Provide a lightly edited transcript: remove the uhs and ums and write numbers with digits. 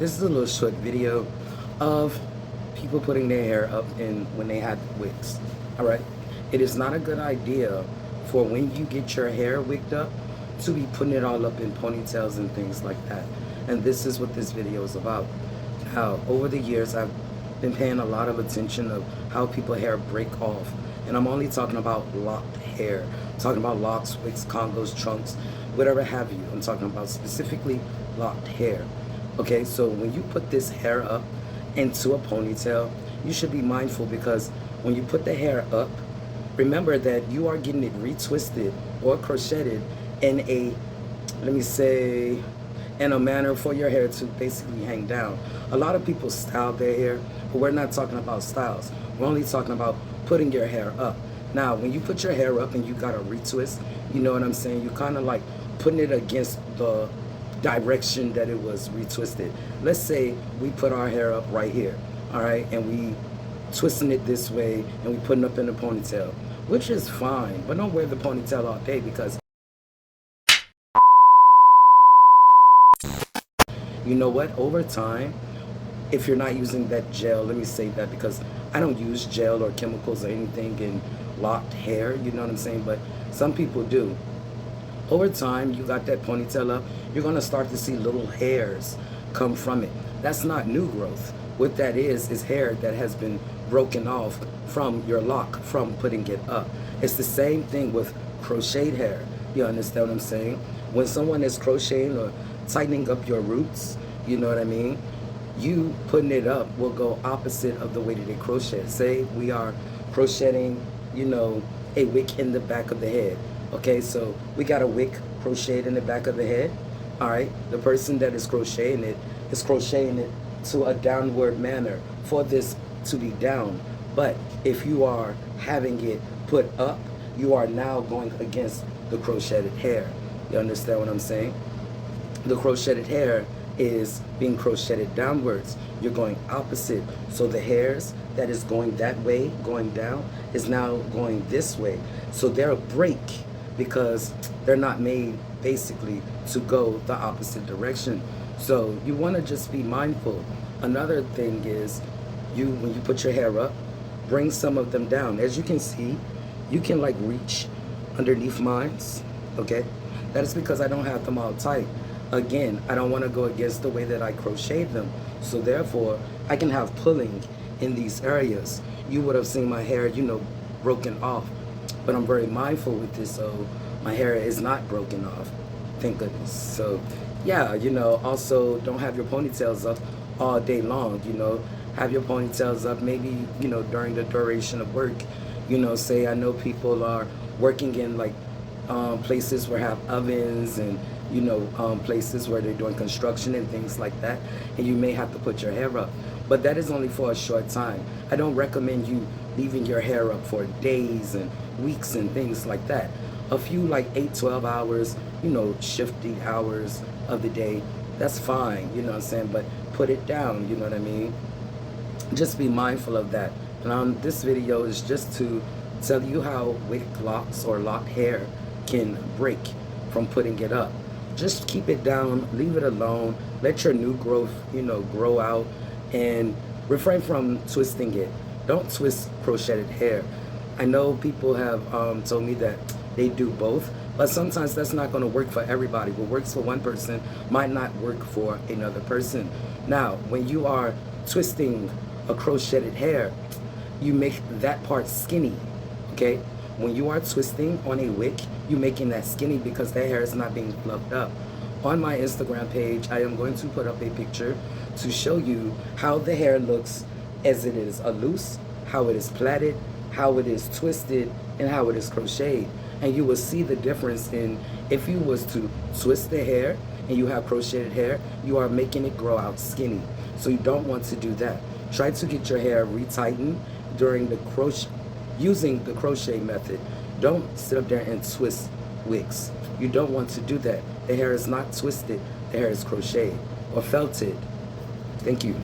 This is a little short video of people putting their hair up in when they had wigs. All right, it is not a good idea for when you get your hair wigged up to be putting it all up in ponytails and things like that. And this is what this video is about. Now, over the years, I've been paying a lot of attention of how people hair break off, and I'm only talking about locked hair. I'm talking about locks, wigs, congos, trunks, whatever have you. I'm talking about specifically locked hair. Okay, so when you put this hair up into a ponytail, you should be mindful, because when you put the hair up, remember that you are getting it retwisted or crocheted in a, let me say, in a manner for your hair to basically hang down. A lot of people style their hair, but we're not talking about styles. We're only talking about putting your hair up. Now, when you put your hair up and you got a retwist, you know what I'm saying? You kind of like putting it against the direction that it was retwisted. Let's say we put our hair up right here, all right, and we twisting it this way and we putting up in a ponytail, which is fine, but don't wear the ponytail all day, because you know what, over time, if you're not using that gel, let me say that because I don't use gel or chemicals or anything in locked hair, you know what I'm saying, but some people do. Over time, you got that ponytail up, you're gonna start to see little hairs come from it. That's not new growth. What that is hair that has been broken off from your lock from putting it up. It's the same thing with crocheted hair. You understand what I'm saying? When someone is crocheting or tightening up your roots, you know what I mean? You putting it up will go opposite of the way that they crochet. Say we are crocheting, you know, a wick in the back of the head. Okay, so we got a wick crocheted in the back of the head. All right, the person that is crocheting it to a downward manner for this to be down. But if you are having it put up, you are now going against the crocheted hair. You understand what I'm saying? The crocheted hair is being crocheted downwards. You're going opposite. So the hairs that is going that way, going down, is now going this way. So they're a break, because they're not made basically to go the opposite direction. So you want to just be mindful. Another thing is, when you put your hair up, bring some of them down. As you can see, you can like reach underneath mines, okay? That is because I don't have them all tight. Again, I don't want to go against the way that I crocheted them. So therefore, I can have pulling in these areas. You would have seen my hair, you know, broken off. But I'm very mindful with this, so my hair is not broken off. Thank goodness. So yeah, you know, also don't have your ponytails up all day long, you know. Have your ponytails up maybe, you know, during the duration of work. You know, say I know people are working in like places where have ovens, and you know, places where they're doing construction and things like that, and you may have to put your hair up. But that is only for a short time. I don't recommend you leaving your hair up for days and weeks and things like that. A few like 8-12 hours, you know, shifty hours of the day, that's fine, you know what I'm saying, but put it down, you know what I mean? Just be mindful of that. And this video is just to tell you how wick locks or locked hair can break from putting it up. Just keep it down, leave it alone, let your new growth, you know, grow out, and refrain from twisting it. Don't twist crocheted hair. I know people have told me that they do both, but sometimes that's not going to work for everybody. What works for one person might not work for another person. Now, when you are twisting a crocheted hair, you make that part skinny, okay? When you are twisting on a wick, you're making that skinny because that hair is not being fluffed up. On my Instagram page, I am going to put up a picture to show you how the hair looks as it is loose, how it is plaited, how it is twisted, and how it is crocheted. And you will see the difference in, if you was to twist the hair and you have crocheted hair, you are making it grow out skinny. So you don't want to do that. Try to get your hair retightened during the crochet, using the crochet method. Don't sit up there and twist wigs. You don't want to do that. The hair is not twisted, the hair is crocheted or felted. Thank you.